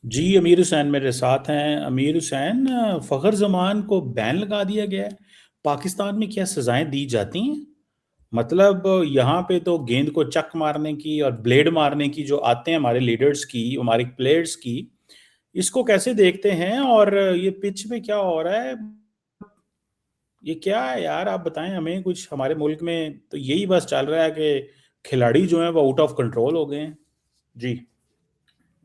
जी, अमीर हुसैन मेरे साथ हैं। अमीर हुसैन, फ़खर ज़मान को बैन लगा दिया गया है। पाकिस्तान में क्या सज़ाएँ दी जाती हैं? मतलब यहाँ पे तो गेंद को चक मारने की और ब्लेड मारने की जो आते हैं हमारे लीडर्स की, हमारे प्लेयर्स की, इसको कैसे देखते हैं? और ये पिच पे क्या हो रहा है? ये क्या है यार, आप बताएँ हमें कुछ। हमारे मुल्क में तो यही बस चल रहा है कि खिलाड़ी जो हैं वो आउट ऑफ कंट्रोल हो गए हैं। जी।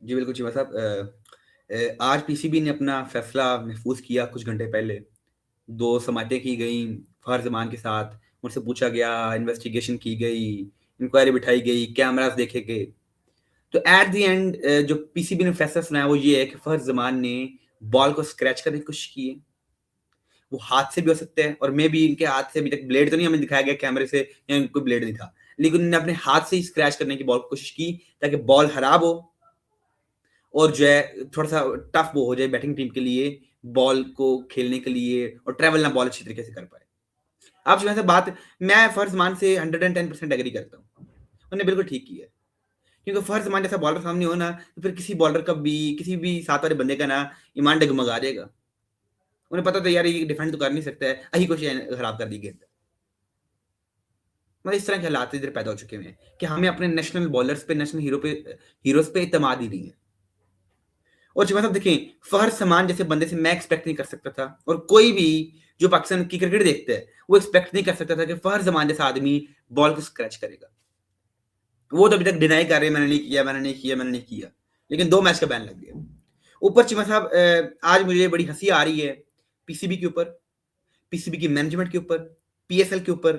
जी, बिल्कुल चीमा साहब। आज पीसीबी ने अपना फैसला महफूज़ किया कुछ घंटे पहले। 2 समातें की गईं फ़खर ज़मान के साथ, उनसे पूछा गया, इन्वेस्टिगेशन की गई, इंक्वायरी बिठाई गई, कैमराज़ देखे गए। तो एट द एंड जो पीसीबी ने फैसला सुनाया वो ये है कि फ़खर ज़मान ने बॉल को स्क्रैच करने की कोशिश की है। वो हाथ से भी हो सकता है और मेबी इनके हाथ से अभी तक ब्लेड तो नहीं हमें दिखाया गया कैमरे से या कोई ब्लेड नहीं था। लेकिन उन्होंने अपने हाथ से ही स्क्रैच करने की बॉल को कोशिश की ताकि बॉल खराब हो और जो है थोड़ा-सा टफ वो हो जाए बैटिंग टीम के लिए, बॉल को खेलने के लिए और ट्रैवल ना बॉल अच्छी तरीके से कर पाए। अब जो है बात मैं फ़खर ज़मान से 110% एग्री करता हूँ। उन्होंने बिल्कुल ठीक किया है। क्योंकि फ़खर ज़मान जैसा बॉलर सामने हो ना, तो फिर किसी बॉलर का भी किसी भी साथ वाले बंदे का ना ईमान डगमगा जाएगा। उन्हें पता था यार ये डिफेंड तो कर नहीं सकता है, यही कुछ खराब कर दी गेंद। मतलब इस तरह के हालात इधर पैदा हो चुके हैं कि हमें अपने नेशनल बॉलर्स पे, नेशनल हीरोज़ पे इत्तेमाद ही नहीं है। और जो मतलब देखें, फ़खर ज़मान जैसे बंदे से मैं एक्सपेक्ट नहीं कर सकता था और कोई भी जो पाकिस्तान की क्रिकेट देखता है, वो एक्सपेक्ट नहीं कर सकता था कि फ़खर ज़मान जैसा आदमी बॉल को स्क्रैच करेगा। वो तो अभी तक डिनाई कर रहे हैं, मैंने नहीं किया, मैंने नहीं किया, मैंने नहीं किया। लेकिन 2 मैच का बैन लग गया। ऊपर चीमा साहब आज मुझे बड़ी हँसी आ रही है पीसीबी के ऊपर, पीसीबी की मैनेजमेंट के ऊपर, पीएसएल के ऊपर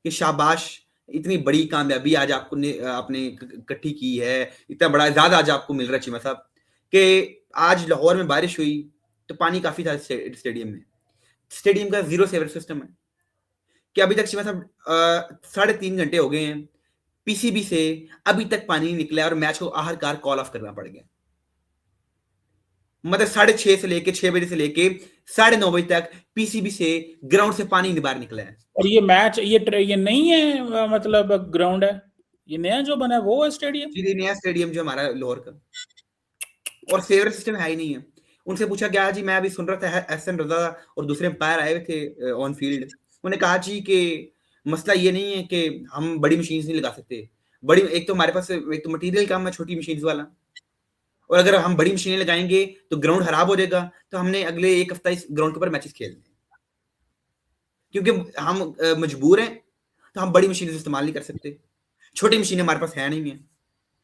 कि शाबाश! इतनी बड़ी कामयाबी आज आपने इकट्ठी की है, इतना बड़ा एज़ाज़ आज आपको मिल रहा है चीमा साहब कि आज लाहौर में बारिश हुई, तो पानी काफ़ी था स्टेडियम में। स्टेडियम का ज़ीरो सेवर सिस्टम है कि अभी तक चीमा साहब साढ़े 3 घंटे हो गए हैं, पीसीबी से अभी तक पानी नहीं निकला है और मैच को आखिरकार कॉल ऑफ करना पड़ गया। मतलब 6:30 से लेके 6 बजे से लेके 9:30 बजे तक पीसीबी से ग्राउंड से पानी नहीं बाहर निकला है। और ये मैच ये नहीं है, मतलब ग्राउंड है, ये नया जो बना है वो है स्टेडियम। जी, नया स्टेडियम जो हमारा लाहौर का और सेवर सिस्टम है ही नहीं है। उनसे पूछा गया जी, मैं अभी सुन रहा था एहसन रज़ा और दूसरे अंपायर आए हुए थे ऑन फील्ड। उन्होंने कहा जी कि मसला ये नहीं है कि हम बड़ी मशीन्स नहीं लगा सकते। बड़ी एक तो हमारे पास एक तो मटीरियल कम है छोटी मशीन्स वाला और अगर हम बड़ी मशीनें लगाएँगे तो ग्राउंड खराब हो जाएगा, तो हमने अगले 1 हफ्ता इस ग्राउंड के ऊपर मैचेस खेलने हैं। क्योंकि हम मजबूर हैं, तो हम बड़ी मशीनें इस्तेमाल नहीं कर सकते। छोटी मशीनें हमारे पास है नहीं है।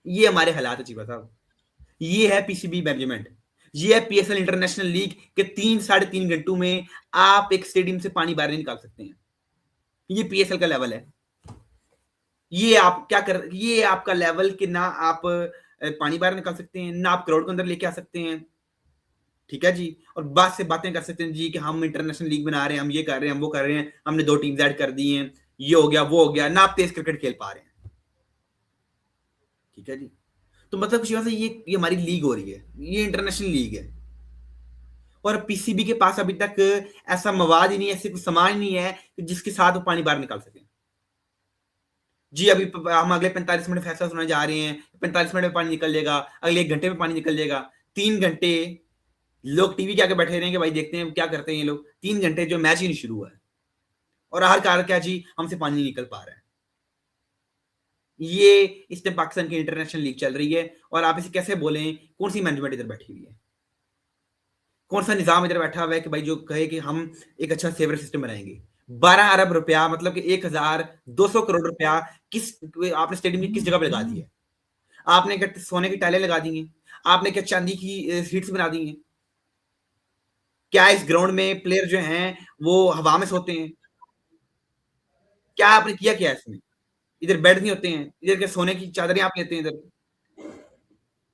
ये हमारे हालात है चीबा साहब। ये है पीसीबी मैनेजमेंट। ये है पीएसएल इंटरनेशनल लीग के 3 साढ़े 3 घंटों में आप एक स्टेडियम से पानी बाहर नहीं निकाल सकते हैं। ये पीएसएल का लेवल है। ये आपका लेवल कि ना आप पानी बाहर निकाल सकते हैं, ना आप क्राउड को अंदर लेके आ सकते हैं। ठीक है जी? और बात से बातें कर सकते हैं जी कि हम इंटरनेशनल लीग बना रहे हैं, हम ये कर रहे हैं, हम वो कर रहे हैं, हमने 2 टीम्स ऐड कर दी हैं, ये हो गया, वो हो गया, ना आप तेज क्रिकेट खेल पा रहे हैं। ठीक है जी? तो मतलब कुछ से ये हमारी लीग हो रही है, ये इंटरनेशनल लीग है और पीसीबी के पास अभी तक ऐसा मवाद ही नहीं है, ऐसे कुछ सामान ही नहीं है कि जिसके साथ वो पानी बाहर निकाल सकें। जी, अभी हम अगले 45 मिनट फैसला सुनाने जा रहे हैं, 45 मिनट में पानी निकल जाएगा, अगले 1 घंटे में पानी निकल जाएगा। 3 घंटे लोग टीवी के आगे बैठे रहेंगे, भाई देखते हैं क्या करते हैं ये लोग। 3 घंटे जो मैच ही नहीं शुरू हुआ है और आखिरकार क्या जी, हमसे पानी नहीं निकल पा रहा है। ये इस टाइम पाकिस्तान की इंटरनेशनल लीग चल रही है और आप इसे कैसे बोलें, कौन-सी मैनेजमेंट इधर बैठी हुई है? कौन-सा निज़ाम इधर बैठा हुआ है कि भाई जो कहे कि हम एक अच्छा सेवर सिस्टम बनाएँगे। 12 अरब रुपया मतलब कि 1200 करोड़ रुपया किस आपने स्टेडियम की किस जगह पे लगा दिया है? आपने क्या सोने की टाइलें लगा दी हैं? आपने क्या चांदी की सीट्स बना दी हैं? क्या इस ग्राउंड में प्लेयर जो हैं, वो हवा में सोते हैं? क्या आपने किया क्या है इसमें? इधर बेड नहीं होते हैं, इधर क्या सोने की चादरें आप लेते हैं इधर?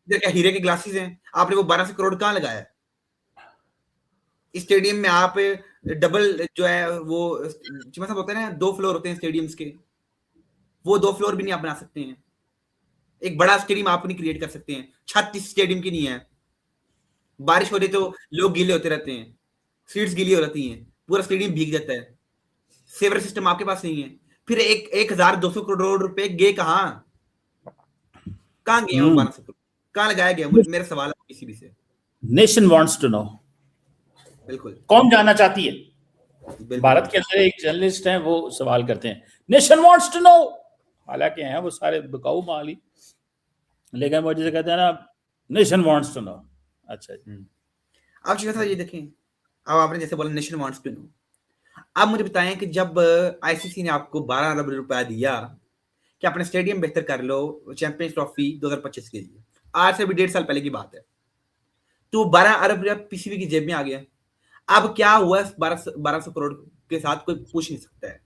इधर क्या हीरे के ग्लासेस हैं? आपने वो 1200 करोड़ कहाँ लगाया है? इस स्टेडियम में आप डबल जो है वो जैसा होता है ना 2 फ्लोर होते हैं स्टेडियम्स के, वो 2 फ्लोर भी नहीं आप बना सकते हैं। एक बड़ा स्टेडियम आप नहीं क्रिएट कर सकते हैं। छत इस स्टेडियम की नहीं है। बारिश हो रही तो लोग गीले होते रहते हैं। सीट्स गीली हो जाती हैं। पूरा स्टेडियम भीग जाता है। सेवर सिस्टम आपके पास नहीं है। फिर एक 1200 करोड़ रुपए गए कहाँ? कहाँ गए हैं वो हम्म 1200 करोड़? कहाँ लगाया गया? मुझे मेरा सवाल है पीसीबी से। नेशन वांट्स टू नो, बिल्कुल कौन जानना चाहती है। बिल्कुल भारत के अंदर एक जर्नलिस्ट हैं, वो सवाल करते हैं नेशन वांट्स टू नो, हालांकि हैं वो सारे बिकाऊ माली, लेकिन वो जैसे कहते हैं ना नेशन वांट्स टू नो। अच्छा जी। अब शिवा साहब ये देखें, अब आपने जैसे बोला नेशन वांट्स टू नो, आप मुझे बताएं कि जब आईसीसी ने आपको 12 अरब रुपया दिया कि अपने स्टेडियम बेहतर कर लो चैंपियंस ट्रॉफी 2025 के लिए, आज से भी 1.5 साल पहले की बात है, तो 12 अरब रुपया पीसीबी की जेब में आ गया। अब क्या हुआ 1200 करोड़ के साथ, कोई पूछ नहीं सकता है।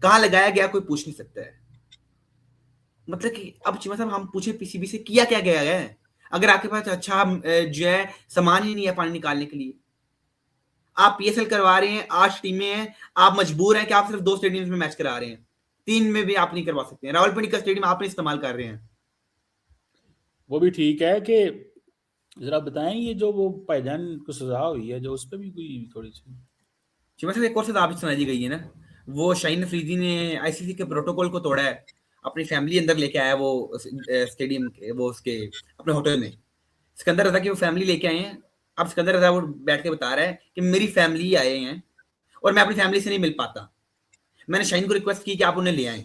कहां लगाया गया, कोई पूछ नहीं सकता है। मतलब कि अब चीमा साहब हम पूछे पीसीबी से किया क्या गया है, अगर आपके पास अच्छा जो है सामान ही नहीं है पानी निकालने के लिए। आप पीएसएल करवा रहे हैं, 8 टीमें हैं, आप मजबूर हैं कि आप सिर्फ 2 स्टेडियम्स में मैच करा रहे हैं, 3 में भी आप नहीं करवा सकते हैं। रावलपिंडी का स्टेडियम आप नहीं इस्तेमाल कर रहे हैं। वो भी ठीक है कि जरा बताएं, ये जो वो भाईजान को सजा हुई है जो, उस पर भी कोई थोड़ी सी। चीमा साहब एक और सजा आप सुनाई दी गई है ना, वो शाहीन अफरीदी ने आईसीसी के प्रोटोकॉल को तोड़ा है, अपनी फैमिली अंदर लेके आया वो स्टेडियम के, वो उसके अपने होटल में। सिकंदर रजा की वो फैमिली लेके आए हैं। अब सिकंदर रजा वो बैठ के बता रहा है कि मेरी फैमिली आए हैं और मैं अपनी फैमिली से नहीं मिल पाता, मैंने शाहीन को रिक्वेस्ट की कि आप उन्हें ले आए।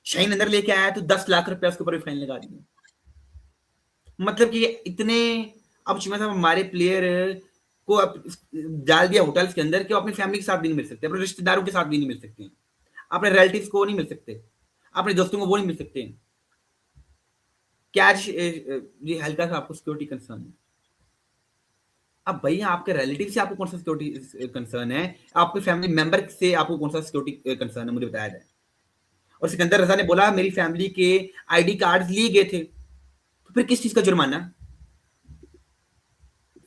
शाहीन अंदर लेके आया तो 10 लाख रुपया उसके ऊपर भी फाइन लगा दिए। मतलब कि इतने, अब चीमा साहब हमारे प्लेयर को डाल दिया होटल्स के अंदर कि वो अपनी फैमिली के साथ भी नहीं मिल सकते, अपने रिश्तेदारों के साथ भी नहीं मिल सकते, अपने रिलेटिव्स को नहीं मिल सकते, अपने दोस्तों को वो नहीं मिल सकते। क्या ये हल्का सा आपको सिक्योरिटी कंसर्न है? अब भैया आपके रिलेटिव से आपको कौन सा सिक्योरिटी कंसर्न है, आपके फैमिली मेंबर से आपको कौन सा सिक्योरिटी कंसर्न है, मुझे बताया जाए। और सिकंदर रजा ने बोला मेरी फैमिली के आईडी कार्ड लिए गए थे, तो फिर किस चीज का जुर्माना?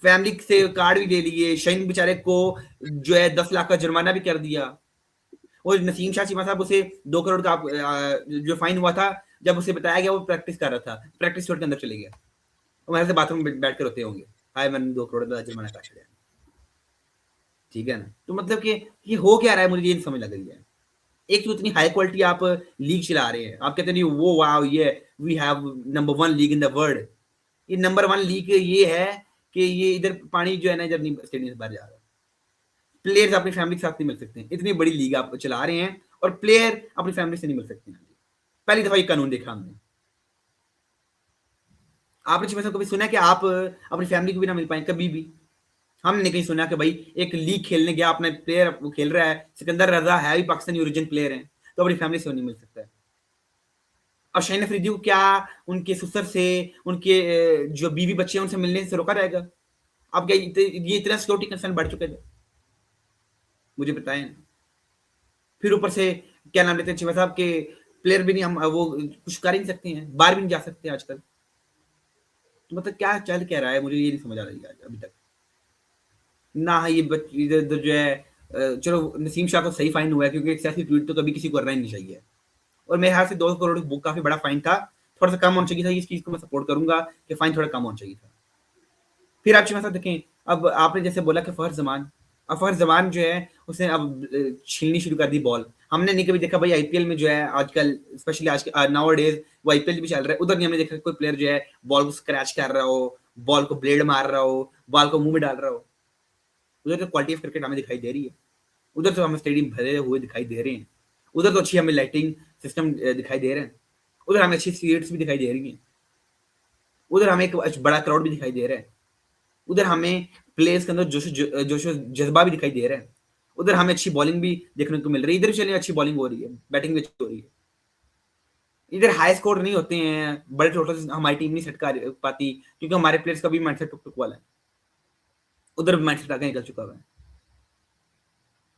फैमिली से कार्ड भी ले लिए, शाहीन बेचारे को जो है 10 लाख का जुर्माना भी कर दिया। और नसीम शाह चीमा साहब उसे 2 करोड़ का जो फाइन हुआ था, जब उसे बताया गया वो प्रैक्टिस कर रहा था, प्रैक्टिस छोड़ के अंदर चले गया, और मेरे से बाथरूम में बैठ कर रोते होंगे, हाय मैंने 2 करोड़ का जुर्माना काट लिया। ठीक है ना, तो मतलब कि ये हो क्या रहा है, मुझे ये नहीं समझ लग रही है। एक तो इतनी हाई क्वालिटी आप लीग चला रहे हैं, आप कहते हैं वो वाओ ये we have number 1 league in the world. ये नंबर 1 लीग ये है कि ये इधर पानी जो है ना इधर नहीं स्टेडियम से बाहर जा रहा, प्लेयर्स अपनी फैमिली के साथ नहीं मिल सकते हैं। इतनी बड़ी लीग आप चला रहे हैं और प्लेयर अपनी फैमिली से नहीं मिल सकते हैं। पहली दफा ये कानून देखा हमने। आपने चिमा साहब कभी सुना कि आप अपनी फैमिली को भी ना मिल पाए? कभी भी हमने नहीं कहीं सुना कि भाई एक लीग खेलने गया, अपना प्लेयर खेल रहा है, सिकंदर रजा है भी पाकिस्तानी ओरिजिन प्लेयर है, तो अपनी फैमिली से नहीं मिल सकता है। और शाहीन अफरीदी को क्या उनके ससुर से, उनके जो बीवी बच्चे हैं उनसे मिलने से रोका जाएगा? अब क्या ये इतना सिक्योरिटी कंसर्न बढ़ चुके थे, मुझे बताएं। फिर ऊपर से क्या नाम लेते हैं चिमा साहब के प्लेयर भी नहीं, हम वो कुछ कर ही नहीं सकते हैं, बाहर भी नहीं जा सकते आजकल। तो मतलब क्या चल क्या रहा है, मुझे ये नहीं समझ आ रही है अभी तक ना। ये इधर जो है चलो नसीम शाह को सही फाइन हुआ है, क्योंकि एक ऐसी ट्वीट तो कभी किसी को करना ही नहीं चाहिए। और मेरे ख्याल से 2 करोड़ बुक काफी बड़ा फाइन था, थोड़ा सा कम होना चाहिए था। इस चीज को मैं सपोर्ट करूंगा कि फाइन थोड़ा कम होना चाहिए था। फिर आप चिमा साहब देखें, अब आपने जैसे बोला कि फहर जमान, अब फहर जमान जो है उसने अब छीननी शुरू कर दी बॉल। हमने नहीं कभी देखा भाई आईपीएल में जो है आजकल, स्पेशली आज नाउ डेज वो आईपीएल भी चल रहा है, उधर नहीं हमने देखा कोई प्लेयर जो है बॉल को स्क्रैच कर रहा हो, बॉल को ब्लेड मार रहा हो, बॉल को मुंह में डाल रहा हो। उधर तो क्वालिटी ऑफ क्रिकेट हमें दिखाई दे रही है, उधर तो हमें स्टेडियम भरे हुए दिखाई दे रहे हैं, उधर तो अच्छी हमें लाइटिंग सिस्टम दिखाई दे रहे हैं, उधर हमें अच्छी सीट्स भी दिखाई दे रही हैं, उधर हमें एक बड़ा क्राउड भी दिखाई दे रहा है, उधर हमें प्लेयर्स के अंदर जोश जज्बा भी दिखाई दे रहा है, उधर हमें अच्छी बॉलिंग भी देखने को मिल रही है। इधर चलिए अच्छी बॉलिंग हो रही है, बैटिंग भी अच्छी हो रही है। इधर हाई स्कोर नहीं होते हैं, बड़े टोटल हमारी टीम नहीं सेट कर पाती, क्योंकि हमारे प्लेयर्स का भी माइंडसेट टुक टुक वाला है, उधर माइंडसेट आगे निकल चुका है।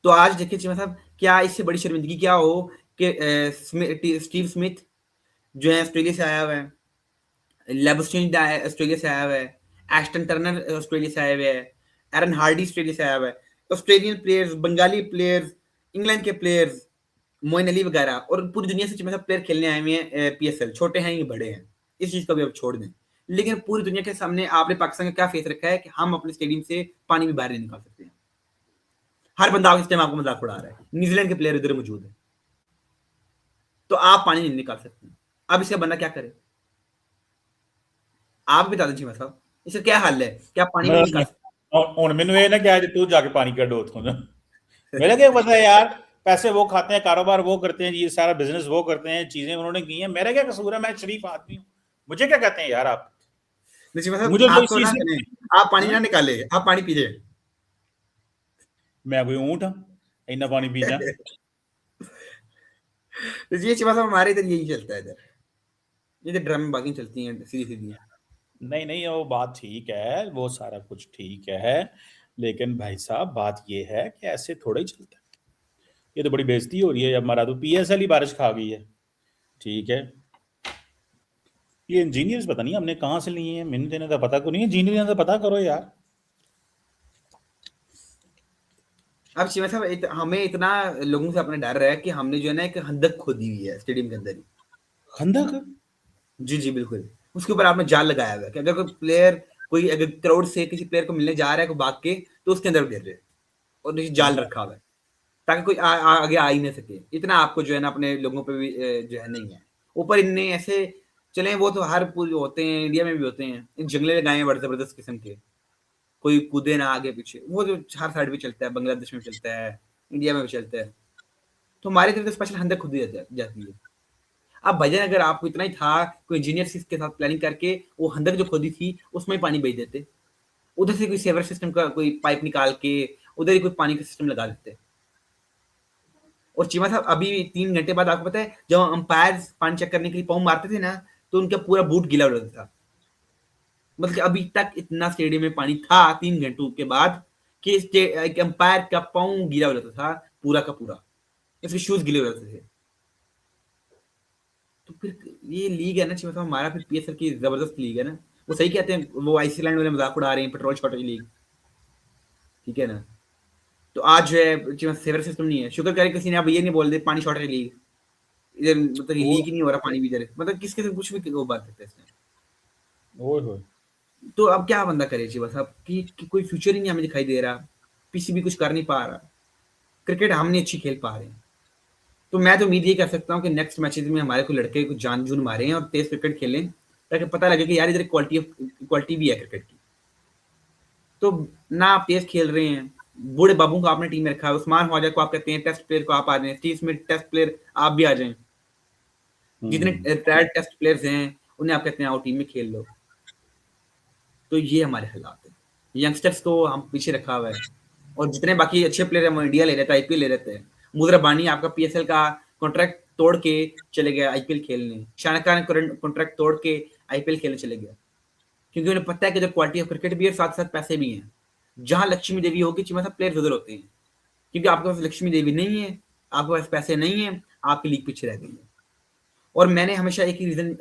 तो आज देखिए चिमा साहब, क्या इससे बड़ी शर्मिंदगी क्या हो कि स्टीव स्मिथ जो है ऑस्ट्रेलिया से आया हुआ है, लेबस्टीन ऑस्ट्रेलिया से आया हुआ है, एस्टन टर्नर ऑस्ट्रेलिया से आया हुआ है, एरन हार्डी ऑस्ट्रेलिया से आया हुआ है, Australian players, Bengali players, England के प्लेयर्स, मोइन अली वगैरह, और पूरी दुनिया से चिमा साहब प्लेयर खेलने आए हुए हैं पीएसएल, छोटे हैं या बड़े हैं, इस चीज को भी अब छोड़ दें। लेकिन पूरी दुनिया के सामने आपने पाकिस्तान का क्या फेस रखा है कि हम अपने स्टेडियम से पानी भी बाहर नहीं निकाल सकते हैं। हर बंदा इस टाइम आपको मजाक उड़ा रहा है, न्यूजीलैंड के प्लेयर इधर मौजूद है, तो आप पानी नहीं निकाल सकते। अब इसका बंदा क्या करे, आप बता दीजिए साहब। इसका क्या हल है? क्या पानी में मैं निकाल ਹੁਣ ਮੈਨੂੰ ਇਹ ਨਾ ਕਿ ਅੱਜ तू जाके पानी ਕੱਢੋ ਉੱਥੋਂ ना। मेरा क्या पता है यार, पैसे वो खाते हैं, कारोबार वो करते हैं, ये सारा बिजनेस वो करते हैं, चीजें उन्होंने की हैं, मेरा क्या कसूर है? मैं शरीफ आदमी हूँ, मुझे क्या कहते हैं यार आप? नहीं मतलब मुझे तो इस आपको चीज ना से करें, आप पानी हाँ? ना निकाले, आप पानी पी जाए। मैं कोई ऊंट हाँ इतना पानी पी जा? तो ये मतलब हमारे इधर यही चलता है इधर, ये तो ड्रामेबाजी चलती हैं सीधी-सीधी। नहीं नहीं, वो बात ठीक है, वो सारा कुछ ठीक है, लेकिन भाई साहब बात ये है कि ऐसे थोड़ा ही चलता है। ये तो बड़ी बेइज्जती हो रही है, अब हमारा तो पीएसएल ही बारिश खा गई है। ठीक है, ये इंजीनियर्स पता नहीं हमने कहाँ से लिए हैं, मैंने देने का पता को नहीं है, इंजीनियर का पता करो यार। अब शिवा साहब हमें इतना लोगों से अपना डर है कि हमने जो है ना एक खंदक खोदी हुई है स्टेडियम के अंदर ही। खंदक? जी, जी, बिल्कुल। उसके ऊपर आपने जाल लगाया हुआ है कि अगर कोई प्लेयर कोई अगर क्राउड से किसी प्लेयर को मिलने जा रहा है कोई भाग के, तो उसके अंदर गिर जाए और नीचे जाल अच्छा। रखा हुआ है, ताकि कोई आगे आ ही ना सके। इतना आपको जो है ना अपने लोगों पे भी जो है नहीं है। ऊपर इनने ऐसे चले वो तो हर पूरे होते हैं, इंडिया में भी होते हैं। इन जंगले लगाए हैं बड़े ज़बरदस्त किस्म के। कोई कूदे ना आगे पीछे, वो जो हर साइड पे चलता है, बांग्लादेश में चलता है, इंडिया में भी चलता है। तो हमारी तरफ तो स्पेशल खंदक खुदी जाती है। अब भैया अगर आपको इतना ही था, कोई इंजीनियर के साथ प्लानिंग करके वो खंदक जो खोदी थी, उसमें ही पानी भेज देते। उधर से कोई सीवर सिस्टम का कोई पाइप निकाल के उधर ही कोई पानी का सिस्टम लगा देते। और चीमा साहब अभी 3 घंटे बाद आपको पता है जब अंपायर्स पानी चेक करने के लिए पाँव मारते थे ना, तो उनका पूरा बूट गीला हो जाता था। मतलब कि अभी तक इतना स्टेडियम में पानी था 3 घंटों के बाद कि एक अंपायर का पाँव गीला हो जाता था पूरा का पूरा। इसके शूज़ गीले हो जाते थे। तो फिर ये लीग है ना चीमा साहब हमारा फिर पीएसएल की ज़बरदस्त लीग है ना। वो सही कहते हैं, वो आइसलैंड वाले मज़ाक उड़ा रहे हैं पेट्रोल शॉर्टेज लीग। ठीक है ना? तो आज जो है चीमा सीवर सिस्टम नहीं है। शुक्र करे किसी ने अब ये नहीं बोल दे पानी शॉर्टेज लीग। इधर मतलब ओ लीक ही नहीं हो रहा पानी भी इधर, मतलब किसके से कुछ भी वो बात करते हैं इसमें। ओए होए। तो अब क्या बंदा करे जी बस अब कि कोई फ्यूचर ही नहीं हमें दिखाई दे रहा, पीसी भी कुछ कर नहीं पा रहा, क्रिकेट हम नहीं अच्छी खेल पा रहे हैं। तो मैं तो उम्मीद ये कर सकता हूँ कि नेक्स्ट मैचेस में हमारे को लड़के कुछ जान जून मारें और तेज क्रिकेट खेलें, ताकि पता लगे कि यार इधर क्वालिटी भी है क्रिकेट की। तो ना आप तेज खेल रहे हैं, बूढ़े बाबू को आपने टीम में रखा है, उस्मान ख्वाजा को आप कहते हैं टेस्ट प्लेयर को आप आ जाएं, स्टीव स्मिथ टेस्ट प्लेयर आप भी आ जाएं। जितने रिटायर्ड टेस्ट प्लेयर्स हैं उन्हें आप कहते हैं आओ टीम में खेल लो। तो ये हमारे हालात हैं। यंगस्टर्स को हम पीछे रखा हुआ है और जितने बाकी अच्छे प्लेयर हैं वो इंडिया ले रहता है, आईपीएल ले रहते हैं। मुजर रब्बानी आपका पीएसएल का कॉन्ट्रैक्ट तोड़ के चले गया आईपीएल खेलने। शानका ने कॉन्ट्रैक्ट तोड़ के आईपीएल खेलने चले गया, क्योंकि उन्हें पता है कि जो क्वालिटी ऑफ क्रिकेट भी है साथ साथ पैसे भी हैं। जहां लक्ष्मी देवी होगी चिमा साहब प्लेयर उधर होते हैं, क्योंकि आपके पास लक्ष्मी देवी नहीं है, आपके पास पैसे नहीं है, आपकी लीग पीछे रह गई है। और मैंने हमेशा एक ही रीज़न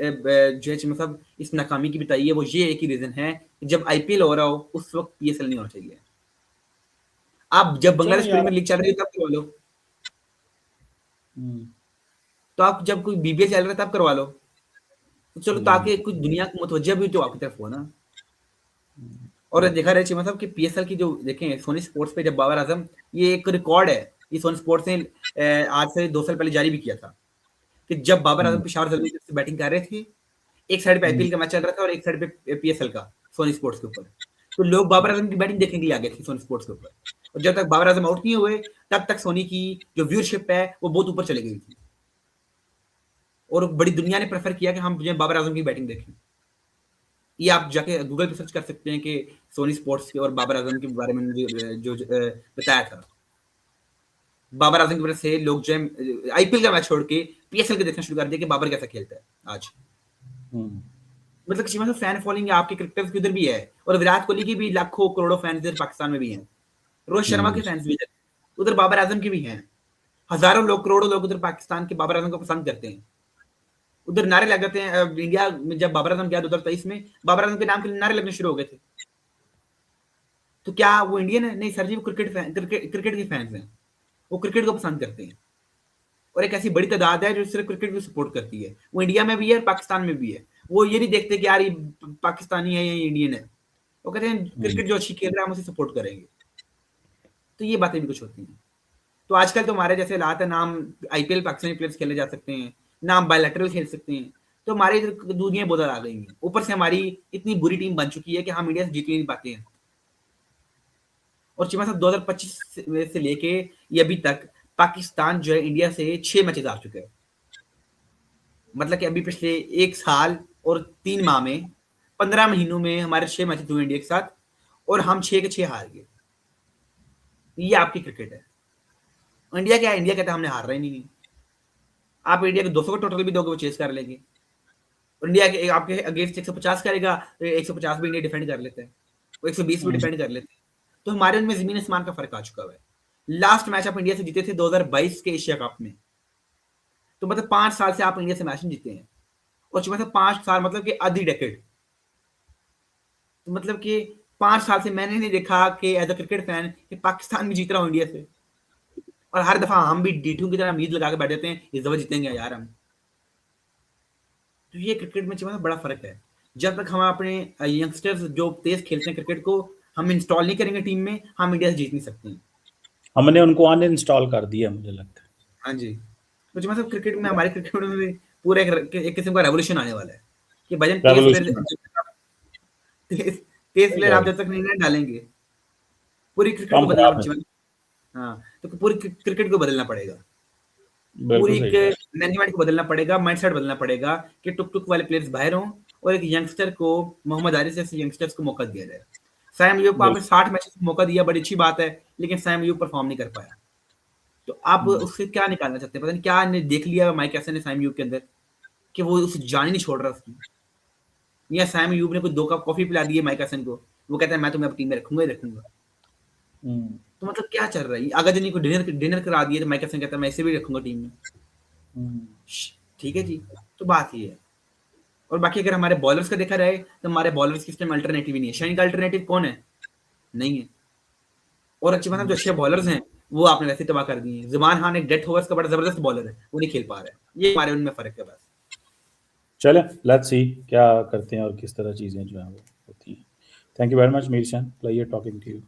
जो है मतलब इस नाकामी की बताई है, वो ये एक ही रीज़न है कि जब आईपीएल हो रहा हो, उस वक़्त पीएसएल नहीं होना चाहिए। आप जब चलो बांग्लादेश यार। प्रीमियर लीग चल रही है तब करवा लो, हम्म, तो आप जब कोई बीबीएल चल रहा है तब करवा लो। तो चलो हम्म, ताकि कुछ दुनिया को मुतवज्जह भी तो आपकी तरफ हो ना। और देखा रहे चाहिए मतलब कि पीएसएल की जो देखें सोनी स्पोर्ट्स पे जब बाबर आज़म ये एक रिकॉर्ड है, ये सोनी स्पोर्ट्स ने आज से 2 साल पहले जारी भी किया था, कि जब बाबर आज़म हम्म, पेशावर ज़लमी से बैटिंग कर रहे थे, एक साइड पे हम्म, आईपीएल का मैच चल रहा था और एक साइड पे पीएसएल का सोनी स्पोर्ट्स के ऊपर। तो लोग बाबर आजम की बैटिंग देखने के लिए आ गए थे सोनी स्पोर्ट्स के ऊपर। और जब तक बाबर आजम आउट नहीं हुए, तब तक सोनी की जो व्यूअरशिप है, वो बहुत ऊपर चली गई थी। और बड़ी दुनिया ने प्रेफर किया कि हम जो है बाबर आजम की बैटिंग देखें। ये आप जाके गूगल पे सर्च कर सकते हैं कि सोनी स्पोर्ट्स के और बाबर आजम के बारे में मुझे जो बताया था। बाबर आजम की वजह से लोग जो है आईपीएल का मैच छोड़ के पीएसएल के देखना शुरू कर दिया कि बाबर कैसा खेलता है आज। हम्म। मतलब किसी मतलब फैन फॉलोइंग आपके क्रिकेटर्स की उधर भी है और विराट कोहली की भी लाखों करोड़ों फैंस इधर पाकिस्तान में भी हैं। रोहित शर्मा के फैंस भी इधर, उधर बाबर आजम के भी हैं। हजारों लोग करोड़ों लोग उधर पाकिस्तान के बाबर आजम को पसंद करते हैं। उधर नारे लगाते हैं। इंडिया में जब बाबर आजम गया 2023 में, बाबर आजम के नाम के नारे लगने शुरू हो गए थे। तो क्या वो इंडियन है? नहीं सर जी, वो क्रिकेट के फैंस हैं। वो क्रिकेट को पसंद करते हैं और एक ऐसी बड़ी तादाद है जो सिर्फ क्रिकेट को सपोर्ट करती है। वो इंडिया में भी है और पाकिस्तान में भी है। वो ये नहीं देखते कि यार ये पाकिस्तानी है या ये इंडियन है। वो कहते हैं क्रिकेट जो अच्छी खेल रहा है हम उसे सपोर्ट करेंगे। तो ये बातें भी कुछ होती हैं। तो आजकल तो हमारे जैसे हालात है, ना हम आईपीएल पाकिस्तानी प्लेयर्स खेले जा सकते हैं, ना हम बायलैटरल खेल सकते हैं। तो हमारी इधर दुनिया बहुत आ गई है। ऊपर से हमारी इतनी बुरी टीम बन चुकी है कि हम इंडिया से जीत ही नहीं पाते हैं। और चीमा साहब 2025 से लेके ये अभी तक पाकिस्तान जो है इंडिया से 6 मैचेस हार चुके हैं। मतलब कि अभी पिछले 1 साल और 3 माह में 15 महीनों में हमारे 6 मैचेस हुए इंडिया के साथ और हम 6 के 6 हार गए। ये आपकी क्रिकेट है। इंडिया क्या है? इंडिया कहता है हमने हार रहा ही नहीं। आप इंडिया के 200 का टोटल भी दोगे वो चेस कर लेंगे। इंडिया के आपके अगेंस्ट 150 करेगा तो 150 भी इंडिया डिफेंड कर लेते हैं, वो 120 भी डिफेंड कर लेते हैं। तो हमारे उनमें जमीन आसमान का फर्क आ चुका है। लास्ट मैच आप इंडिया से जीते थे 2022 के एशिया कप में, तो मतलब 5 साल से आप इंडिया से मैच नहीं जीते हैं। और मतलब 5 साल मतलब कि आधी डेकेड, तो मतलब कि 5 साल से मैंने नहीं देखा कि एज अ क्रिकेट फैन कि पाकिस्तान भी जीत रहा हूँ इंडिया से। और हर दफा हम भी D2 की तरह उम्मीद लगा के बैठ जाते हैं इस दफा जीतेंगे यार हम। तो ये क्रिकेट में मतलब बड़ा फर्क है। जब तक हम अपने यंगस्टर्स जो तेज खेलते हैं क्रिकेट को हम इंस्टॉल नहीं करेंगे टीम में, हम इंडिया से जीत नहीं सकते हैं। हमने उनको अनइंस्टॉल कर दिया मुझे लगता है। हाँ जी, तो मतलब क्रिकेट में हमारे क्रिकेट में भी पूरा एक किस्म का रेवोल्यूशन आने वाला है कि भजन तेज प्लेयर रेवोल्यूशन तेज प्लेयर आप जब तक नहीं डालेंगे पूरी क्रिकेट को काम बदलना। खराब है। हाँ, तो पूरी क्रिकेट को बदलना पड़ेगा, बिल्कुल पूरी सही बात। मैनेजमेंट को बदलना पड़ेगा, माइंडसेट बदलना पड़ेगा कि टुक टुक वाले प्लेयर्स बाहर हों और एक यंगस्टर को मोहम्मद आरिफ जैसे यंगस्टर्स को मौका दिया जाए। सैम अयूब को आपने 60 मैचेस में मौका दिया, बड़ी अच्छी बात है, लेकिन सैम अयूब परफॉर्म नहीं कर पाया। तो आप उससे क्या निकालना चाहते हैं? पता नहीं क्या देख लिया माइक एसन ने सैम अयूब के अंदर कि वो उसे जान ही नहीं छोड़ रहा उसकी, या सैम अयूब ने कोई 2 कप कॉफी पिला दी है माइक एसन को, वो कहता है मैं तुम्हें अपनी टीम में रखूंगा ही रखूंगा। तो मतलब क्या चल रहा है? अगाजनी को डिनर करा दिए तो माइक एसन कहता है मैं इसे भी रखूंगा टीम में। ठीक है जी, तो बात ये है। और बाकी अगर हमारे बॉलर्स का देखा जाए तो हमारे बॉलर्स की इस टाइम अल्टरनेटिव ही नहीं है। शाइन का अल्टरनेटिव कौन है? नहीं है। और अच्छी मतलब जो अच्छे बॉलर्स हैं वो आपने वैसे तबाह कर दिए हैं। जुबान खान एक डेथ ओवर्स का बड़ा जबरदस्त बॉलर है, वो नहीं खेल पा रहा है। ये हमारे उनमें फर्क है बस। चले लेट्स सी क्या करते हैं और किस तरह चीजें जो है वो होती हैं। थैंक यू वेरी मच मीर सन, प्लेजर टॉकिंग टू यू।